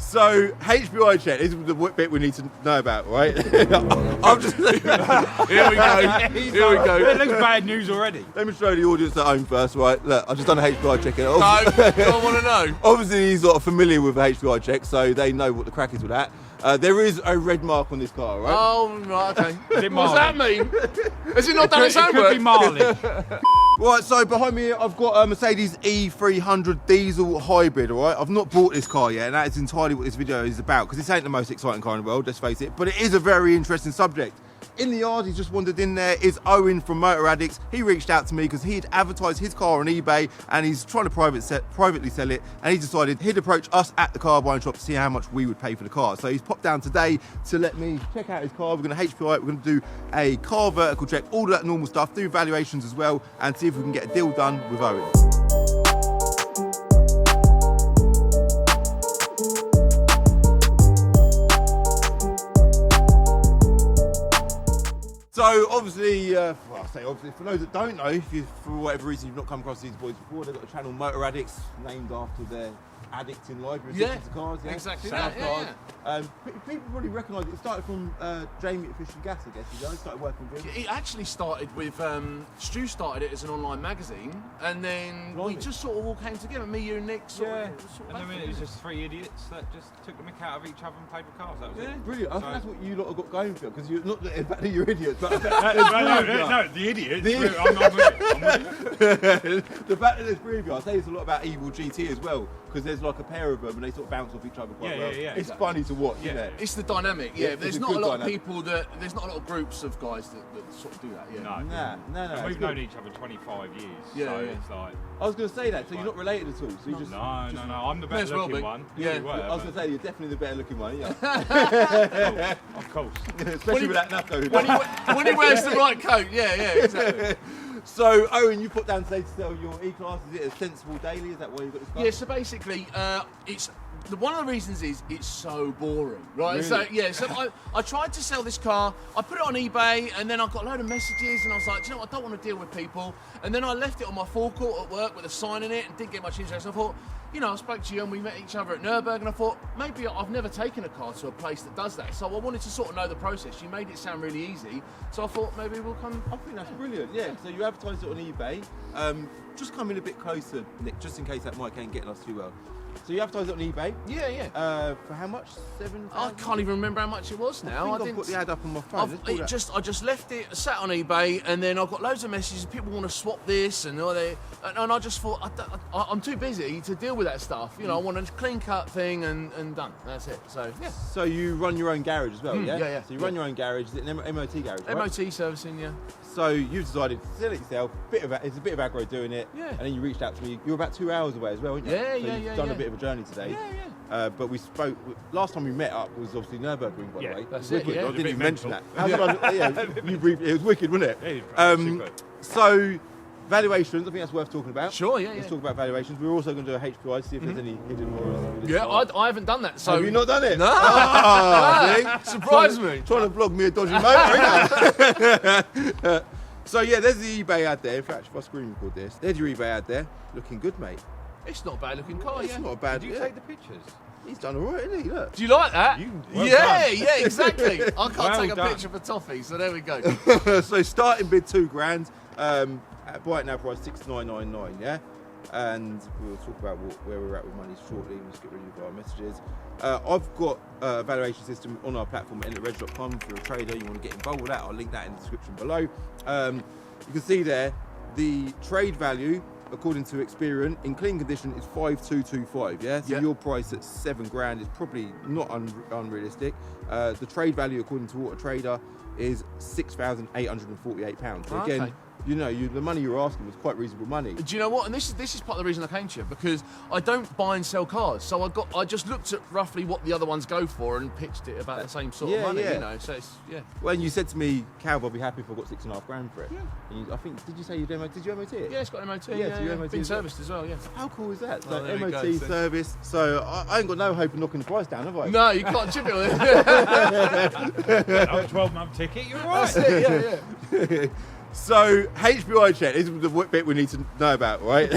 So, HPI check, this is the bit we need to know about, right? I'm just... Here we go. Here we go. It looks bad news already. Let me show the audience at home first, right? Look, I've just done a HPI check. No, I want to know. Obviously, he's not familiar with the HPI check, so they know what the crack is with that. There is a red mark on this car, right? Oh, right, okay. It What does that mean? Has it not done its It could homework? be mileage. Right, so behind me, I've got a Mercedes E300 Diesel Hybrid, all right? I've not bought this car yet, and that is entirely what this video is about, because this ain't the most exciting car in the world, let's face it, but it is a very interesting subject. In the yard, he's just wandered in there, is Owen from Motor Addicts. He reached out to me because he'd advertised his car on eBay and he's trying to privately sell it, and he decided he'd approach us at the car buying shop to see how much we would pay for the car. So he's popped down today to let me check out his car. We're going to HPI it, we're going to do a CarVertical check, all of that normal stuff, do valuations as well, and see if we can get a deal done with Owen. So obviously, well, I say obviously, for those that don't know, if you, for whatever reason you've not come across these boys before, they've got a channel, Motor Addicts, named after their addict in life, addicted to cars, exactly South that, cars. People probably recognise it. It started from Jamie at Fish and Gas, I guess. You guys started working with him. It actually started with, Stu started it as an online magazine, and then we just sort of all came together, me, you, and Nick, sort of And then it was just three idiots that just took the mick out of each other and played with cars. That was it. Brilliant. I think that's what you lot have got going for, because you're not the fact that you're idiots, but No, the idiots. I'm with it. the fact that there's three of you, I say it's a lot about Evil GT as well, because there's like a pair of them and they sort of bounce off each other quite well. It's funny to watch, isn't it? It's the dynamic, There's a not a good lot dynamic. of people there's not a lot of groups of guys that sort of do that, No. No. We've known each other 25 years, so it's like... I was going to say that, so you're not related at all. So you just No, I'm the better looking one. Yeah, I was going to say you're definitely the better looking one, yeah. Of course. Especially with that knuckle. when he wears the right coat, exactly. So, Owen, you put down today to sell your E-Class. Is it a sensible daily? Is that why you got this car? Yeah, so basically, it's one of the reasons is it's so boring, right? Really? So I tried to sell this car. I put it on eBay, and then I got a load of messages, and I was like, do you know what? I don't want to deal with people. And then I left it on my forecourt at work with a sign in it, and didn't get much interest. I thought, you know, I spoke to you, and we met each other at Nürburgring, and I thought maybe I've never taken a car to a place that does that. So I wanted to sort of know the process. You made it sound really easy, so I thought maybe we'll come. I think that's brilliant. Yeah. So you advertised it on eBay. Just come in a bit closer, Nick, just in case that mic ain't getting us too well. So you advertised it on eBay. Yeah. For how much? 7,000? I can't even remember how much it was now. I think I've got the ad up on my phone. I just left it sat on eBay, and then I got loads of messages. People want to swap this, and I just thought I'm too busy to deal with that stuff. You know, I want a clean cut thing and done. That's it. So yeah. So you run your own garage as well, yeah? Yeah. So you run your own garage. Is it an MOT garage? Right? MOT servicing, yeah. So you've decided to sell it yourself. It's a bit of aggro doing it. Yeah. And then you reached out to me. You were about 2 hours away as well, weren't you? Yeah, so yeah, you've done a bit of a journey today. Yeah. But we spoke. Last time we met up was obviously Nürburgring, by the way. That's Wicked. it, yeah. I didn't even mention mental. that. You briefly. It was wicked, wasn't it? Yeah, So valuations. I think that's worth talking about. Sure, yeah. Let's talk about valuations. We're also going to do a HPI, see if there's any hidden horrors. Yeah, I haven't done that. So Have you not done it? No. Surprise me. Trying to vlog me a dodgy motor, innit? So yeah, there's the eBay ad there. In fact, if I screen record this, there's your eBay ad there. Looking good, mate. It's not a bad looking car. It's not a bad. Did you take the pictures? He's done all right, isn't he? Look. Do you like that? Well yeah, done. yeah, exactly. I can't Well take a done. picture for toffee, so there we go. So starting bid £2,000. At buy it now price 6,999. Yeah. And we'll talk about where we're at with money shortly. Let's get rid of our messages. I've got a valuation system on our platform at inletreg.com. If you're a trader, you want to get involved with that, I'll link that in the description below. You can see there the trade value, according to Experian, in clean condition is 5,225. Yeah, so your price at £7,000 is probably not unrealistic. The trade value, according to Auto Trader, is £6,848. So again, you know, the money you're asking was quite reasonable money. Do you know what? And this is part of the reason I came to you, because I don't buy and sell cars. So I just looked at roughly what the other ones go for and pitched it about the same sort of money. You know, so it's When you said to me, Cal, I'll be happy if I got $6,500 for it. Yeah. And I think, did you say did you MOT it? Yeah, it's got MOT. Yeah, so you MOT been as well. serviced as well. Yeah. How cool is that? Oh, So MOT service. So I ain't got no hope of knocking the price down, have I? No, you can't chip it on it. A 12-month ticket, you're right. That's it, yeah. So HPI check. This is the bit we need to know about, right?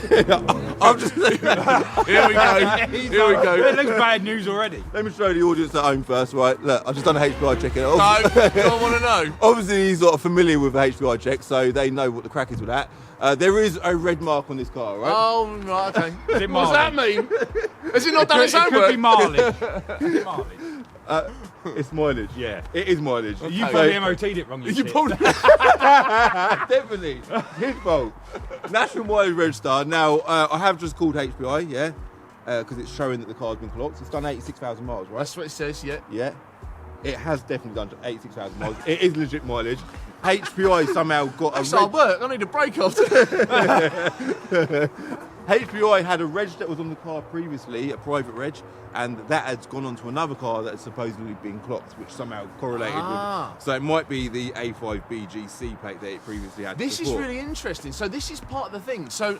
I'm just. Here we go. Here we go. It looks bad news already. Let me show the audience at home first, right? Look, I've just done a HPI check. No, I want to know. Obviously, he's not familiar with HPI check, so they know what the crack is with that. There is a red mark on this car, right? Oh, right, okay. Is it What does that mileage? mean? Has it not done its It could homework? be mileage. Is it mileage? It's mileage. Yeah. It is mileage. You So- probably MOT'd it wrong. You tit. probably... Definitely. His fault. National Mileage Register. Now, I have just called HPI, yeah, because it's showing that the car's been clocked. It's done 86,000 miles, right? That's what it says, yeah. Yeah. It has definitely done 86,000 miles. It is legit mileage. HPI somehow got That's a hard work. I need a break after. HPI had a reg that was on the car previously, a private reg, and that had gone onto another car that had supposedly been clocked, which somehow correlated with. So it might be the A5BGC plate that it previously had. This is before. really interesting. So this is part of the thing. So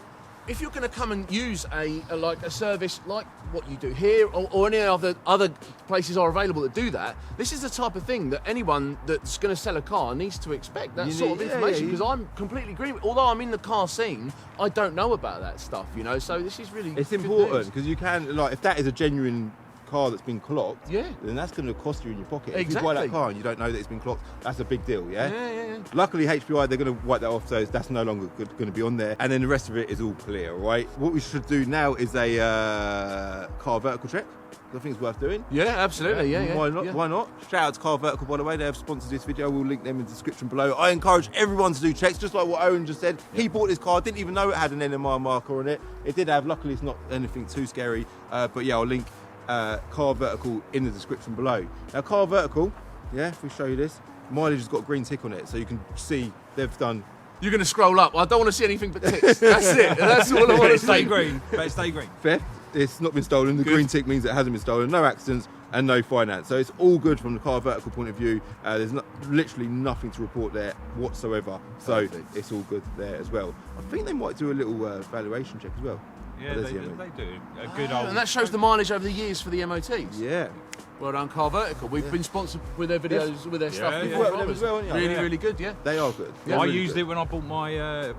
if you're going to come and use a service like what you do here, or any other places are available that do that, this is the type of thing that anyone that's going to sell a car needs to expect. That You sort of need- yeah, information, yeah, because I'm completely agree with. Although I'm in the car scene, I don't know about that stuff. You know, so this is really It's good important news. because you can, like, if that is a genuine car that's been clocked, Yeah. then that's going to cost you in your pocket. If you buy Exactly. that car and you don't know that it's been clocked, that's a big deal, yeah? Yeah. Luckily, HPI, they're going to wipe that off, so that's no longer going to be on there. And then the rest of it is all clear, right? What we should do now is a CarVertical check. I think it's worth doing. Yeah, absolutely. Yeah. Why not? Yeah. Why not? Shout out to CarVertical, by the way. They have sponsored this video. We'll link them in the description below. I encourage everyone to do checks, just like what Owen just said. He bought this car, didn't even know it had an NMR marker on it. It did have. Luckily, it's not anything too scary. But yeah, I'll link CarVertical in the description below. Now, CarVertical, yeah, if we show you this, mileage has got a green tick on it, so you can see they've done. You're going to scroll up. I don't want to see anything but ticks. That's it. That's all I want Better to stay see. green. Better stay green. Theft, it's not been stolen. The green tick means it hasn't been stolen. No accidents and no finance. So it's all good from the CarVertical point of view. There's literally nothing to report there whatsoever. So Perfect. it's all good there as well. I think they might do a little valuation check as well. Yeah, Oh, they there's the MOT. do. A good old. And that shows the mileage over the years for the MOTs. Yeah. Well done, CarVertical. We've been sponsored with their videos, with their stuff Yeah, before. yeah. Worked with them as well, haven't you? Really, Yeah. really good, yeah. They are good. Yeah, I really used good. it when I bought my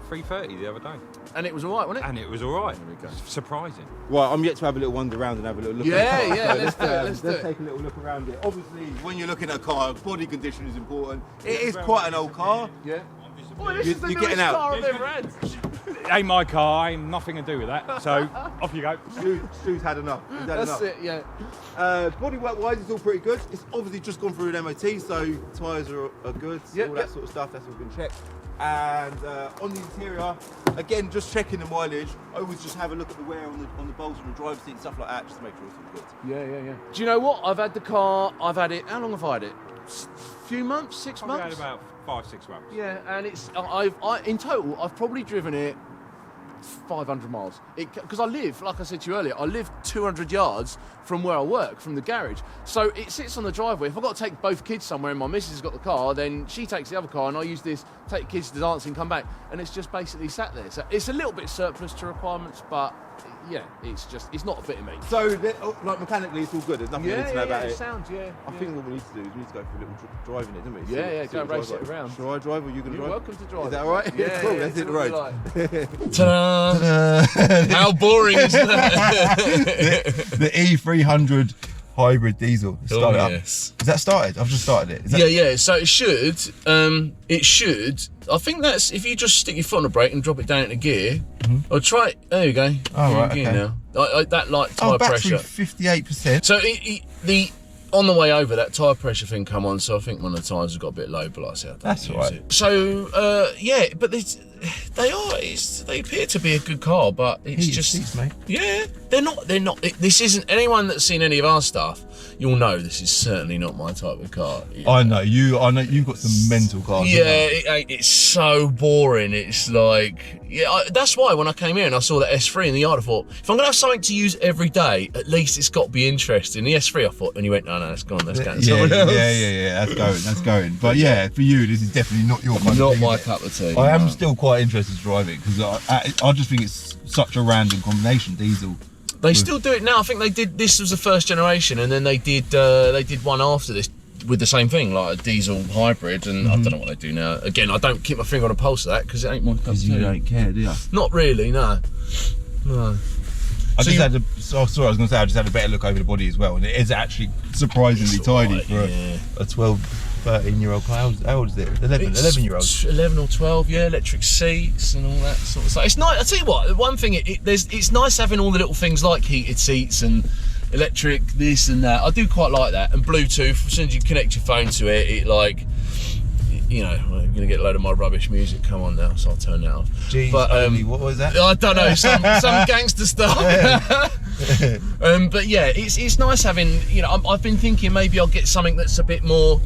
330 the other day, And it was all right, wasn't it? and it was all right. There we go. Surprising. Well, I'm yet to have a little wander around and have a little look Yeah, at the car. yeah, So let's do it, let's do it. take a little look around it. Obviously, when you're looking at a car, body condition is important. It is quite an old car. Yeah. Boy, this You- is the you're newest getting out. car I've ever had. It ain't my car. Ain't nothing to do with that. So off you go. Stu's had enough. He's had That's enough. it, yeah. Bodywork wise, it's all pretty good. It's obviously just gone through an MOT, so tyres are good, Yep, all that yep. sort of stuff. That's all been checked. And on the interior, again, just checking the mileage. I always just have a look at the wear on the bolts on the driver's seat, stuff like that, just to make sure it's all good. Yeah. Do you know what? I've had the car, how long have I had it? Few months, 6 Probably months? had about 5-6 months. Yeah, and it's in total I've probably driven it 500 miles. Because I live, like I said to you earlier, I live 200 yards from where I work, from the garage. So it sits on the driveway. If I've got to take both kids somewhere and my missus has got the car, then she takes the other car and I use this, take the kids to dancing, come back, and it's just basically sat there. So it's a little bit surplus to requirements, but yeah, it's not a bit of me. So, like mechanically, it's all good. There's nothing I need to know about it. sounds, I think what we need to do is we need to go for a little drive in it, don't we? Yeah, See go what race drive it around. Shall I drive or you going to You're drive? welcome to drive. Is that all right? Yeah, Cool, yeah, let's hit the do what road. you like. Ta-da! How boring is that? The E300 Hybrid Diesel. Start it up. yes. Is that started? I've just started it. Is that, Yeah. So it should. I think that's if you just stick your foot on the brake and drop it down into gear. Or try it. There you go. Oh, You're in right, gear okay. now. That light Oh, tyre battery pressure. 58%. So on the way over, that tyre pressure thing come on. So I think one of the tyres has got a bit low, but like I said, I don't That's use all right. it. So yeah, but they appear to be a good car, but it's Heated just seats, mate. yeah, they're not. This isn't anyone that's seen any of our stuff. You'll know this is certainly not my type of car. I know you've got some mental cars. Yeah, it's so boring. It's like, that's why when I came here and I saw the S3 in the yard, I thought, if I'm going to have something to use every day, at least it's got to be interesting. The S3, I thought, and you went, no, that's gone, that's going to someone else. Yeah, that's going. But yeah, for you, this is definitely not your kind Not of thing, my is it? cup of tea. I am no. still quite interested to drive it because I just think it's such a random combination, diesel. They still do it now. I think they did. This was the first generation, and then they did one after this. with the same thing, like a diesel hybrid, and I don't know what they do now. Again, I don't keep my finger on the pulse of that because it ain't my cup of Because you tea. don't care, do you? Not really, no. I just had a, sorry, I was going to say, I just had a better look over the body as well, and it is actually surprisingly It's tidy alright, for yeah. a 12, 13-year-old car. How old is it? 11-year-old. 11 or 12, yeah, electric seats and all that sort of stuff. It's nice, I tell you what, one thing, it's nice having all the little things like heated seats and electric this and that. I do quite like that. And Bluetooth, as soon as you connect your phone to it, it like, you know, I'm going to get a load of my rubbish music come on now, so I'll turn that off. Jeez, but what was that? I don't know, some gangster stuff. But yeah, it's nice having, you know, I've been thinking maybe I'll get something that's a bit more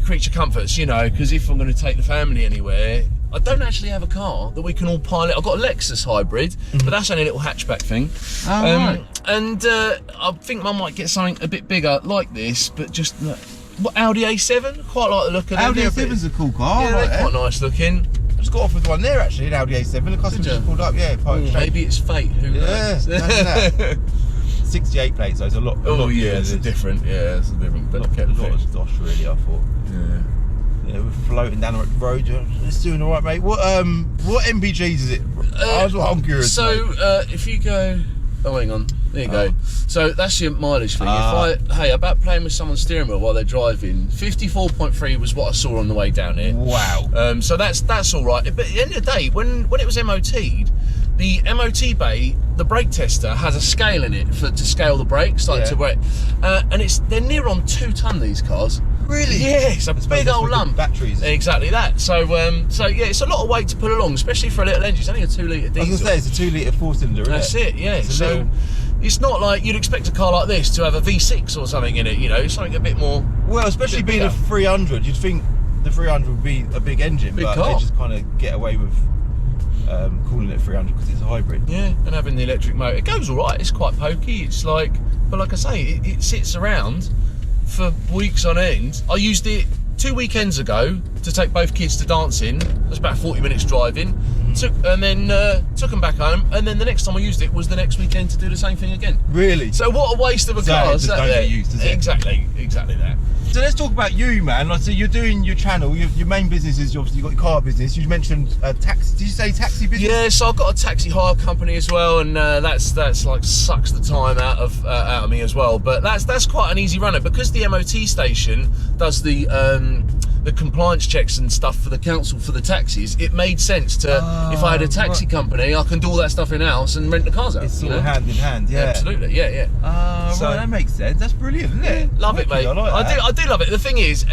creature comforts, you know, because if I'm going to take the family anywhere, I don't actually have a car that we can all pilot. I've got a Lexus hybrid, but that's only a little hatchback thing. Oh, right. And I think I might get something a bit bigger like this, but just what, Audi A7? Quite like the look of them. Audi A7's a cool car. Yeah, they're quite nice looking. I just got off with one there actually, an Audi A7. The customer just pulled up, yeah. Maybe it's fate. Who knows? Yeah, that. 68 plates, so it's a lot. Oh yeah, it's a different. Yeah, it's a different. A lot of dosh really, I thought. Yeah, we're floating down the road. It's doing all right, mate. What MPGs is it? That's what I'm curious. So if you go, oh hang on, there you go. So that's your mileage thing. About playing with someone's steering wheel while they're driving, 54.3 was what I saw on the way down here. Wow. So that's all right. But at the end of the day, when it was MOT'd, the MOT bay, the brake tester has a scale in it to scale the brakes, like to brake, and they're near on 2 ton, these cars. Really? Yeah, it's a big old lump. Batteries. Exactly that. So yeah, it's a lot of weight to pull along, especially for a little engine. It's only a 2-litre diesel. I was going to say, it's a 2-litre 4-cylinder, isn't That's it? it, yeah. It's So it's not like you'd expect a car like this to have a V6 or something in it, you know, something a bit more. Well, especially being a 300, you'd think the 300 would be a big engine, but car. they just kind of get away with calling it 300 because it's a hybrid. Yeah, and having the electric motor. It goes all right, it's quite pokey. It's like, but like I say, it sits around for weeks on end. I used it 2 weekends ago to take both kids to dancing. That's about 40 minutes driving. Took them back home, and then the next time I used it was the next weekend to do the same thing again. Really? So what a waste of a car. Just don't get used, does it? Exactly that. So let's talk about you, man. Like, so you're doing your channel. Your main business is obviously you've got your car business. You mentioned taxi. Did you say taxi business? Yeah, so I've got a taxi hire company as well, and that's like sucks the time out of me as well. But that's quite an easy runner because the MOT station does the compliance checks and stuff for the council for the taxis. It made sense to if I had a taxi company, I can do all that stuff in house and rent the cars out. It's sort of hand in hand. Yeah. Absolutely. Yeah. So right, that makes sense. That's brilliant, isn't it? Love it, mate. I like that. I do love it. The thing is,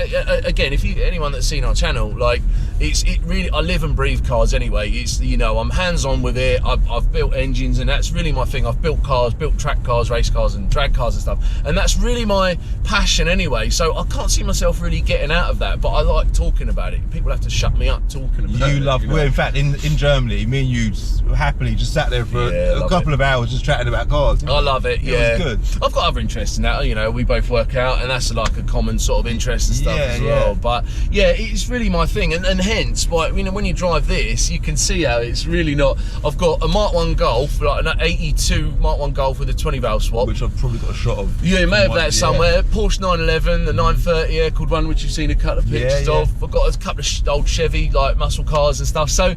again, if anyone that's seen our channel, like it really, I live and breathe cars anyway. It's, you know, I'm hands on with it. I've built engines, and that's really my thing. I've built cars, built track cars, race cars, and drag cars and stuff, and that's really my passion anyway. So I can't see myself really getting out of that, but I like talking about it. People have to shut me up talking about it. You love. Well, in fact, in Germany, me and you just happily just sat there for a couple of hours just chatting about cars. I love it. Yeah, it was good. I've got other interests in that. You know, we both work out, and that's like a common sort of interest and stuff as well. But yeah, it's really my thing, and hence, like, you know, when you drive this, you can see how it's really not. I've got a Mark 1 Golf, like an 82 Mark 1 Golf with a 20 valve swap, Which I've probably got a shot of. Yeah, you may have that somewhere. Porsche 911, the 930 air-cooled one, which you've seen a couple of pictures of. I've got a couple of old Chevy like muscle cars and stuff. So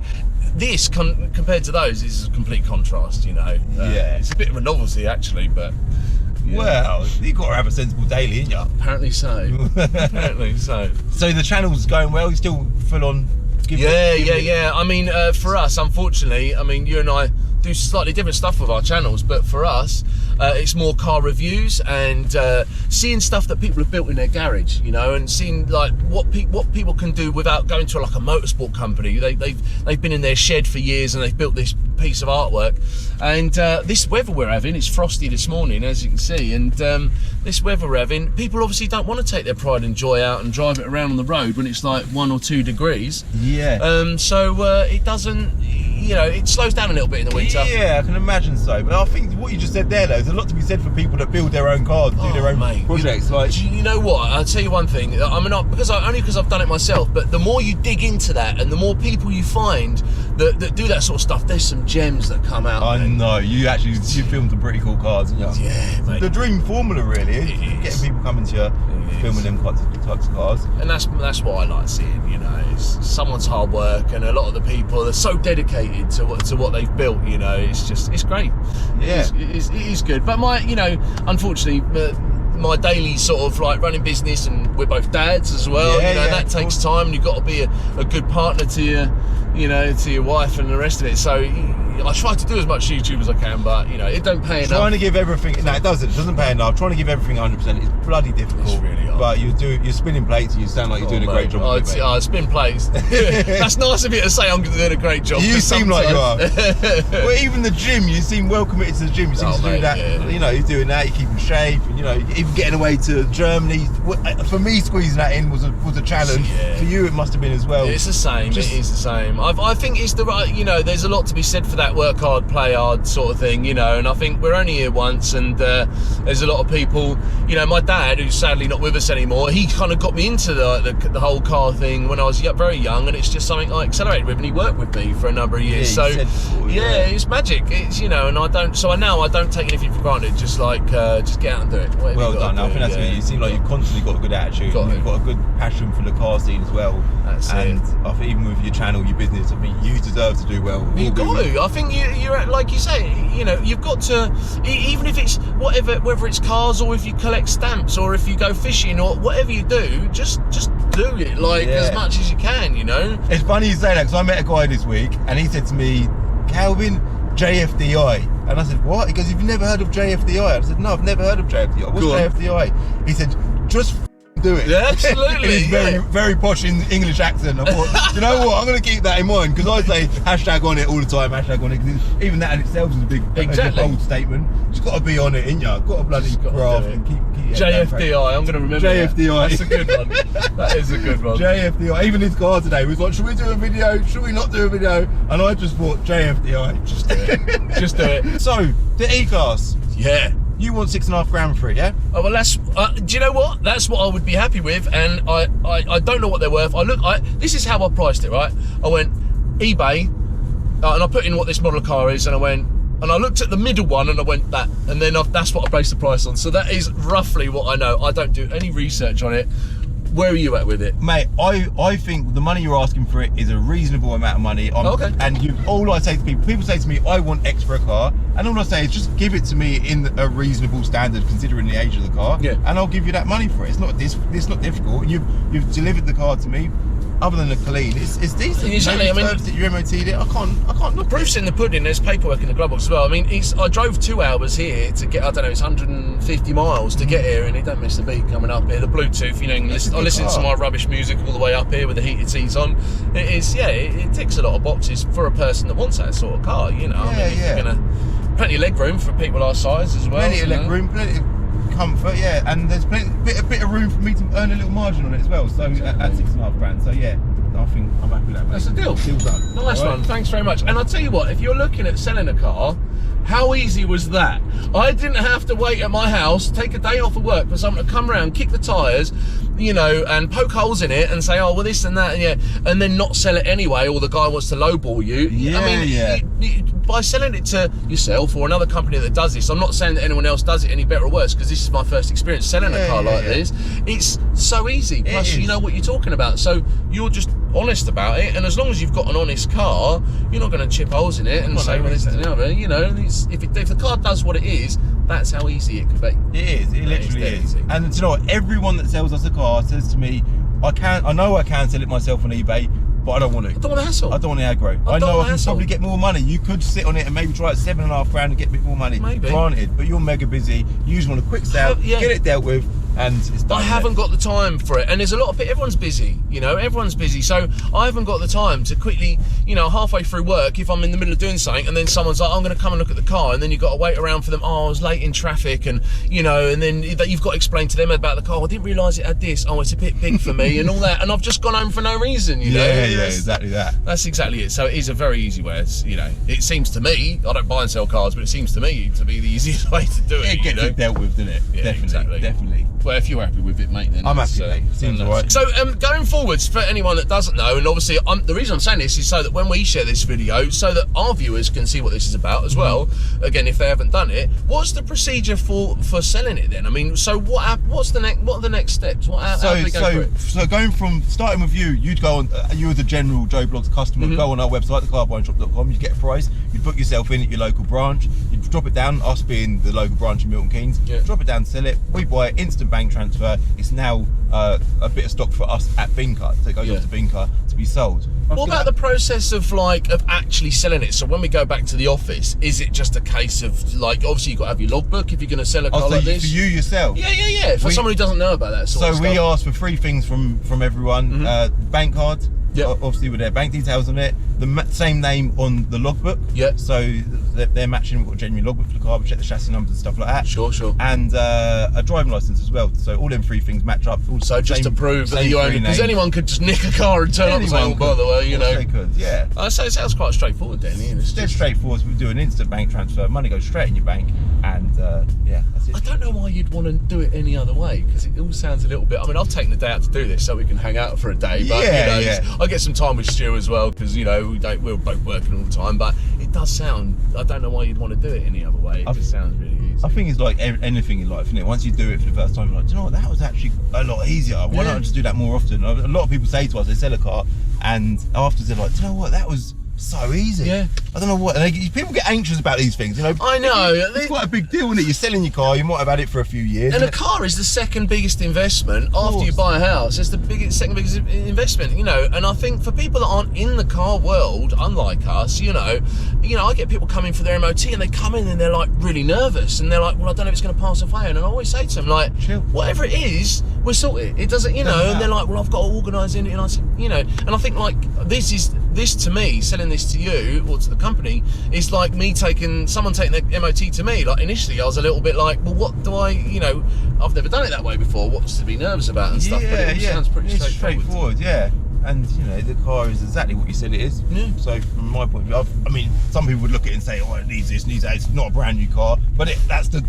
this compared to those is a complete contrast, you know. It's a bit of a novelty actually, but yeah. Well, you've got to have a sensible daily, ain't you? Apparently so. Apparently so. So the channel's going well. You're still full on. Yeah. I mean, for us, unfortunately, I mean, you and I do slightly different stuff with our channels, but for us, it's more car reviews and seeing stuff that people have built in their garage, you know, and seeing like what people can do without going to like a motorsport company. They've been in their shed for years and they've built this piece of artwork. And this weather we're having, it's frosty this morning, as you can see, and this weather we're having, people obviously don't want to take their pride and joy out and drive it around on the road when it's like 1 or 2 degrees. Yeah. So it doesn't, you know, it slows down a little bit in the winter. Yeah, I can imagine so. But I think what you just said there, though, there's a lot to be said for people that build their own cars, do their own projects. You know what? I'll tell you one thing. I mean, because I've done it myself. But the more you dig into that, and the more people you find that do that sort of stuff, there's some gems that come out. I know. You filmed some pretty cool cars, didn't you? Yeah, mate. The dream formula, really, is get a people coming to you, filming them types of cars. And that's what I like seeing, you know, it's someone's hard work, and a lot of the people are so dedicated to what they've built, you know, it's great. Yeah. It is good. But unfortunately, my daily sort of like running business, and we're both dads as well, Yeah, you know, yeah, that takes time, and you've got to be a good partner to your wife and the rest of it. So I try to do as much YouTube as I can, but you know, it don't pay enough. Trying to give everything, no, it doesn't pay enough. Trying to give everything 100% is bloody difficult. It's really hard. But you're spinning plates, and you sound like you're doing a great job. I spin plates. That's nice of you to say I'm doing a great job. You seem like you are. Well, even the gym, you seem well committed to the gym. You seem to do that. Yeah. You know, you're doing that. You keep in shape, and you know, even getting away to Germany. For me, squeezing that in was a challenge. Yeah. For you, it must have been as well. It's the same. It is the same. I think it's the right. You know, there's a lot to be said for that work hard, play hard sort of thing. You know, and I think we're only here once, and there's a lot of people. You know, my dad, who's sadly not with us anymore, he kind of got me into the whole car thing when I was very young, and it's just something I accelerated with, and he worked with me for a number of years. Yeah, so it's magic. It's, you know, and I don't take anything for granted. Just get out and do it. Well done. I think that's good. You seem like you've constantly got a good attitude. You've got a good passion for the car scene as well. That's and it. I think even with your channel, your business, I think you deserve to do well. You've got to. I think you're like you say. You know, you've got to. Even if it's whether it's cars, or if you collect stamps, or if you go fishing, or whatever you do, just do it as much as you can. You know. It's funny you say that, because I met a guy this week, and he said to me, "Calvin, JFDI." And I said, "What?" He goes, "Have you never heard of JFDI?" I said, "No, I've never heard of JFDI. What's JFDI?" He said, "Just do it." Yeah, absolutely. In his very posh English accent. I thought, you know what? I'm going to keep that in mind, because I say hashtag on it all the time. Hashtag on it. 'Cause even that in itself is a big, bold statement. You've got to be on it, ain't you? Got to bloody craft and keep JFDI. I'm going to remember JFDI. That's a good one. That is a good one. JFDI. Even his car today was like, should we do a video? Should we not do a video? And I just thought, JFDI. Just do it. Just do it. So, the E-Class. Yeah. You want $6.5 grand for it, yeah? Oh, well, that's. Do you know what? That's what I would be happy with, and I don't know what they're worth. This is how I priced it, right? I went eBay, and I put in what this model of car is, and I looked at the middle one, and I went that, and then that's what I based the price on. So that is roughly what I know. I don't do any research on it. Where are you at with it? Mate, I think the money you're asking for it is a reasonable amount of money. Okay. And all I say to people say to me, I want X for a car, and all I say is just give it to me in a reasonable standard considering the age of the car, and I'll give you that money for it. It's not difficult. You've delivered the car to me. Other than the clean, it's decent. Exactly. I mean, you MOT'd it. I can't look. Proof's in the pudding. There's paperwork in the glove box as well. I mean, I drove 2 hours here to get. I don't know. It's 150 miles to get here, and it don't miss the beat coming up here. The Bluetooth, you know, I listen to my rubbish music all the way up here with the heated seats on. It is, it ticks a lot of boxes for a person that wants that sort of car. You know, I mean, you're gonna plenty of leg room for people our size as well. Plenty of leg room, plenty of comfort, and there's a bit of room for me to earn a little margin on it as well. So at $6.5 grand, so I think I'm happy with that. That's a deal. Deal's done. Nice one. Thanks very much. And I'll tell you what, if you're looking at selling a car, how easy was that? I didn't have to wait at my house, take a day off of work for someone to come around, kick the tyres, you know, and poke holes in it and say, oh, well, this and that, and then not sell it anyway, or the guy wants to lowball you. By selling it to yourself or another company that does this, I'm not saying that anyone else does it any better or worse, because this is my first experience selling a car like this. It's so easy. Plus, you know what you're talking about. So you're just honest about it, and as long as you've got an honest car, you're not going to chip holes in it and say, well, this is the other. You know, if the car does what it is, that's how easy it can be. It is. It literally is. And do you know what? Everyone that sells us a car says to me, I know I can sell it myself on eBay, but I don't want to. I don't want to hassle. I don't want to aggro. I know I can probably get more money. You could sit on it and maybe try at $7.5 grand and get a bit more money. Maybe. Granted, but you're mega busy. You just want a quick sale, get it dealt with, and it's done. I haven't got the time for it, and there's a lot of people. Everyone's busy, you know. Everyone's busy, so I haven't got the time to quickly, you know, halfway through work, if I'm in the middle of doing something, and then someone's like, I'm going to come and look at the car, and then you've got to wait around for them. Oh, I was late in traffic, and you know, and then you've got to explain to them about the car. I didn't realise it had this. Oh, it's a bit big for me, and all that. And I've just gone home for no reason, you know. Yeah, exactly that. That's exactly it. So it is a very easy way. It's, you know, it seems to me, I don't buy and sell cars, but it seems to me to be the easiest way to do it. It gets it dealt with, doesn't it? Yeah, Definitely. Well, if you're happy with it, mate, then I'm that's, happy, mate. Seems then alright. So, going forwards, for anyone that doesn't know, and obviously, the reason I'm saying this is so that when we share this video, so that our viewers can see what this is about as well. Again, if they haven't done it, what's the procedure for selling it then? I mean, so what are the next steps? How do we go through it? So going from starting with you, you'd go on. You were the general Joe Blogs customer. Go on our website, thecarbuynshop.com. You get a price. You'd book yourself in at your local branch. You'd drop it down. Us being the local branch in Milton Keynes, drop it down, sell it. We buy it, instant bank transfer. It's now a bit of stock for us at Bincar. So it goes off to Bincar to be sold. What about the process of actually selling it? So when we go back to the office, is it just a case of like, obviously you've got to have your logbook if you're going to sell a car like this? For you yourself? Yeah. For someone who doesn't know about that sort of stuff. So we ask for 3 things from everyone. Bank card, obviously with their bank details on it, the same name on the logbook. So they're matching. We've got a genuine logbook for the car. We check the chassis numbers and stuff like that. Sure. And a driving license as well. So all them 3 things match up. So just to prove that you own it, because anyone could just nick a car and turn up and say, oh, by the way, you know. They could, yeah. So it sounds quite straightforward then. It's just straightforward. We do an instant bank transfer. Money goes straight in your bank, and that's it. I don't know why you'd want to do it any other way, because it all sounds a little bit. I mean, I've taken the day out to do this so we can hang out for a day. But I get some time with Stu as well, because we're both working all the time. But it does sound. I don't know why you'd want to do it any other way. It just sounds really easy. I think it's like anything in life, isn't it? Once you do it for the first time, you're like, do you know what? That was actually a lot easier. Why don't I just do that more often? A lot of people say to us, they sell a car, and afterwards they're like, do you know what? That was so easy. Yeah. I don't know what. And people get anxious about these things, I know. It's quite a big deal, isn't it? You're selling your car. You might have had it for a few years. And a car is the second biggest investment after you buy a house. It's the second biggest investment, And I think for people that aren't in the car world, unlike us, I get people coming for their MOT and they come in and they're like really nervous and they're like, well, I don't know if it's going to pass or fail. And I always say to them, like, chill. Whatever it is, we'll sort it. It doesn't, and they're like, well, I've got to organise it. And I said, and I think like this to me, selling this to you or to the company, is like someone taking the MOT to me. Like initially I was a little bit like, well, what do I, I've never done it that way before. What's to be nervous about and stuff? But it all sounds pretty straightforward. Yeah. And the car is exactly what you said it is. Yeah. So from my point of view, I mean, some people would look at it and say, oh, it needs this, needs that. It's not a brand new car, but that's the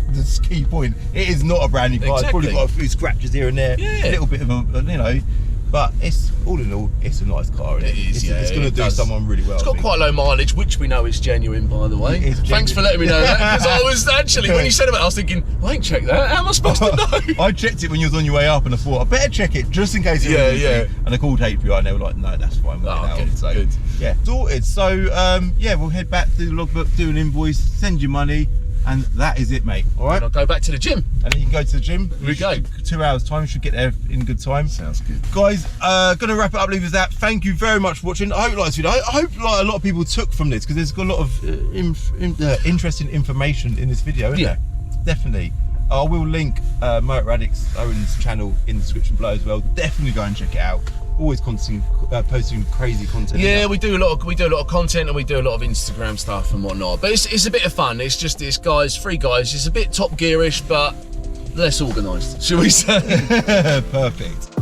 key point. It is not a brand new car. Exactly. It's probably got a few scratches here and there, a little bit of a, but it's all in all, it's a nice car. It is, it's going to do someone really well. It's got quite low mileage, which we know is genuine, by the way. Thanks for letting me know that, because I was actually, when you said about it, I was thinking, I ain't checked that. How am I supposed to know? I checked it when you was on your way up, and I thought I better check it just in case. And I called HPI, and they were like, "No, that's fine." Good. Yeah, sorted. So we'll head back to the logbook, do an invoice, send you money. And that is it, mate. All right. And I'll go back to the gym. And then you can go to the gym. Here we go. 2 hours time. You should get there in good time. Sounds good. Guys, gonna wrap it up. Leave us that. Thank you very much for watching. I hope you like this video. I hope like a lot of people took from this, because there's got a lot of interesting information in this video, isn't there? Definitely. I will link Motor Addicts Owen's channel in the description below as well. Definitely go and check it out. Always posting crazy content. Yeah, we do a lot of content, and we do a lot of Instagram stuff and whatnot. But it's a bit of fun. It's just this three guys. It's a bit Top Gearish, but less organised, shall we say? Perfect.